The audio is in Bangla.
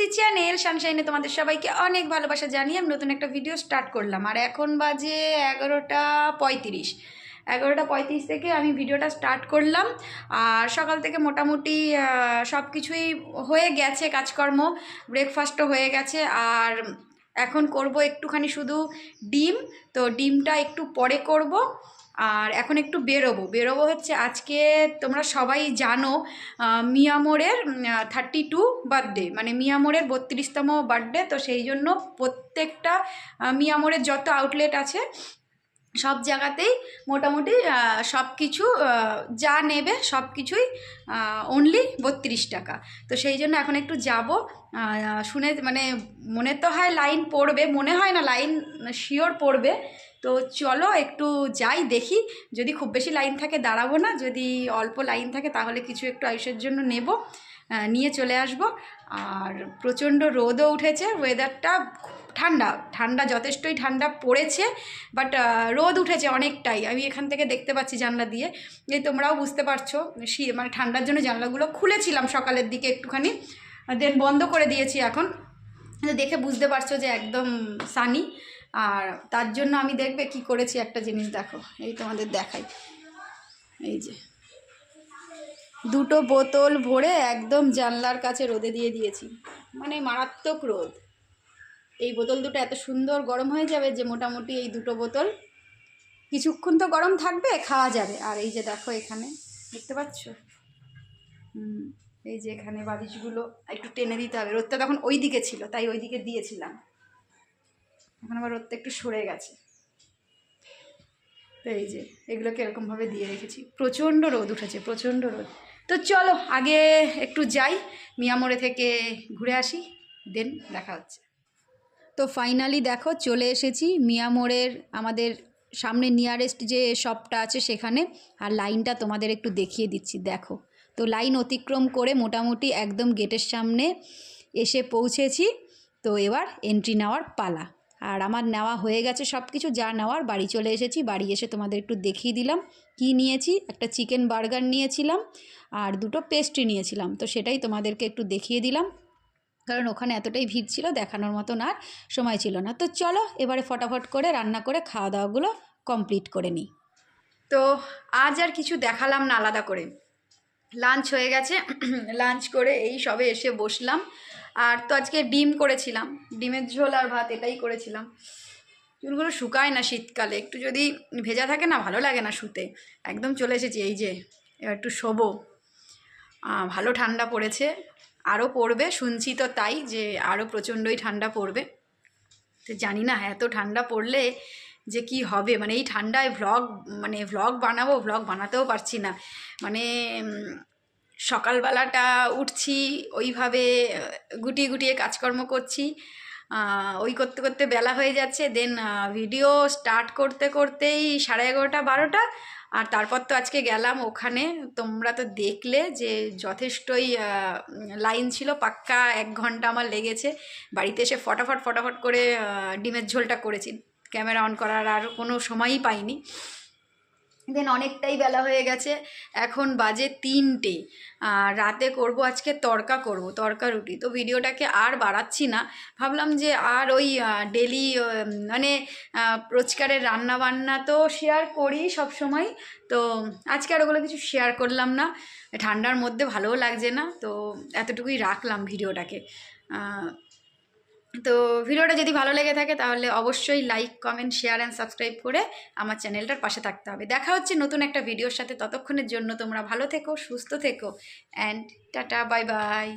সুজি চ্যানেল সানশাইনে তোমাদের সবাইকে অনেক ভালোবাসা জানিয়ে আমি নতুন একটা ভিডিও স্টার্ট করলাম। আর এখন বাজে 11:35। 11:35 থেকে আমি ভিডিওটা স্টার্ট করলাম। আর সকাল থেকে মোটামুটি সব কিছুই হয়ে গেছে, কাজকর্ম, ব্রেকফাস্টও হয়ে গেছে। আর এখন করব একটুখানি শুধু ডিম। তো ডিমটা একটু পরে করব। আর এখন একটু বেরোবো হচ্ছে আজকে তোমরা সবাই জানো মিয়ামোরের 32 বার্থডে, মানে মিয়ামোরের 32তম বার্থডে। তো সেই জন্য প্রত্যেকটা মিয়ামোরের যত আউটলেট আছে সব জায়গাতেই মোটামুটি সব কিছু যা নেবে সব কিছুই অনলি 32 টাকা। তো সেই জন্য এখন একটু যাব। শুনে মানে মনে তো হয় লাইন পড়বে, মনে হয় না, লাইন শিওর পড়বে। তো চলো একটু যাই, দেখি। যদি খুব বেশি লাইন থাকে দাঁড়াবো না, যদি অল্প লাইন থাকে তাহলে কিছু একটু আয়ুষের জন্য নেব, নিয়ে চলে আসব। আর প্রচণ্ড রোদও উঠেছে, ওয়েদারটা ঠান্ডা ঠান্ডা, যথেষ্টই ঠান্ডা পড়েছে, বাট রোদ উঠেছে অনেকটাই। আমি এখান থেকে দেখতে পাচ্ছি জানলা দিয়ে, এই তোমরাও বুঝতে পারছো। মানে ঠান্ডার জন্য জানলাগুলো খুলেছিলাম সকালের দিকে একটুখানি, দেন বন্ধ করে দিয়েছি এখন। দেখে বুঝতে পারছো যে একদম সানি। আর তার জন্য আমি দেখবে কি করেছি, একটা জিনিস দেখো, এই তোমাদের দেখাই। এই যে দুটো বোতল ভরে একদম জানলার কাছে রোদে দিয়ে দিয়েছি, মানে মারাত্মক রোদ। এই বোতল দুটো এত সুন্দর গরম হয়ে যাবে যে মোটামুটি এই দুটো বোতল কিছুক্ষণ তো গরম থাকবে, খাওয়া যাবে। আর এই যে দেখো এখানে দেখতে পাচ্ছ, এই যে এখানে বালিশগুলো একটু টেনে দিতে হবে, রোদটা তখন ওই দিকে ছিল তাই ওই দিকে দিয়েছিলাম, এখন আবার রোদটা একটু সরে গেছে। তো এই যে এগুলোকে এরকমভাবে দিয়ে রেখেছি। প্রচণ্ড রোদ উঠেছে, প্রচণ্ড রোদ। তো চলো আগে একটু যাই, মিয়ামোড়ে থেকে ঘুরে আসি, দেন দেখা হচ্ছে। তো ফাইনালি দেখো চলে এসেছি মিয়ামোড়ের আমাদের সামনে নিয়ারেস্ট যে শপটা আছে সেখানে। আর লাইনটা তোমাদের একটু দেখিয়ে দিচ্ছি, দেখো। তো লাইন অতিক্রম করে মোটামুটি একদম গেটের সামনে এসে পৌঁছেছি। তো এবার এন্ট্রি নেওয়ার পালা। আর আমার নেওয়া হয়ে গেছে সব কিছু, যা নেওয়ার। বাড়ি চলে এসেছি, বাড়ি এসে তোমাদের একটু দেখিয়ে দিলাম কি নিয়েছি। একটা চিকেন বার্গার নিয়েছিলাম আর দুটো পেস্ট্রি নিয়েছিলাম, তো সেটাই তোমাদেরকে একটু দেখিয়ে দিলাম, কারণ ওখানে এতটাই ভিড় ছিল, দেখানোর মতন আর সময় ছিল না। তো চলো এবারে ফটাফট করে রান্না করে খাওয়া দাওয়াগুলো কমপ্লিট করে নিই। তো আজ আর কিছু দেখালাম না আলাদা করে, লাঞ্চ হয়ে গেছে। লাঞ্চ করে এই সবে এসে বসলাম। আর তো আজকে ডিম করেছিলাম, ডিমের ঝোল আর ভাত, এটাই করেছিলাম। চুলগুলো শুকায় না শীতকালে, একটু যদি ভেজা থাকে না ভালো লাগে না শুতে। একদম চলে এসেছি, এই যে এবার একটু শোবো। ভালো ঠান্ডা পড়েছে, আরও পড়বে শুনছি, তো তাই যে আরও প্রচণ্ডই ঠান্ডা পড়বে। তো জানি না এত ঠান্ডা পড়লে যে কি হবে, মানে এই ঠান্ডায় ভ্লগ বানাবো, ভ্লগ বানাতেও পারছি না। মানে সকালবেলাটা উঠছি, ওইভাবে গুটিয়ে গুটিয়ে কাজকর্ম করছি, ওই করতে করতে বেলা হয়ে যাচ্ছে। দেন ভিডিও স্টার্ট করতে করতেই 11:30 12টা। আর তারপর তো আজকে গেলাম ওখানে, তোমরা তো দেখলে যে যথেষ্টই লাইন ছিল, পাক্কা 1 ঘন্টা আমার লেগেছে। বাড়িতে এসে ফটাফট করে ডিমের ঝোলটা করেছি, ক্যামেরা অন করার আর কোনো সময়ই পাইনি। দেন অনেকটাই বেলা হয়ে গেছে, এখন বাজে 3টে। রাতে করব আজকে তড়কা রুটি। তো ভিডিওটাকে আর বাড়াচ্ছি না, ভাবলাম যে আর ওই ডেলি মানে রোজকারের রান্নাবান্না তো শেয়ার করি সব সময়, তো আজকে আর ওগুলো কিছু শেয়ার করলাম না। ঠান্ডার মধ্যে ভালোও লাগছে না, তো এতটুকুই রাখলাম ভিডিওটাকে। তো ভিডিওটা যদি ভালো লেগে থাকে তাহলে অবশ্যই like, comment, share and subscribe করে আমার চ্যানেলটার পাশে থাকতে হবে। দেখা হচ্ছে নতুন একটা ভিডিওর সাথে, ততক্ষণের জন্য তোমরা ভালো থেকো, সুস্থ থেকো, অ্যান্ড টাটা, বাই বাই।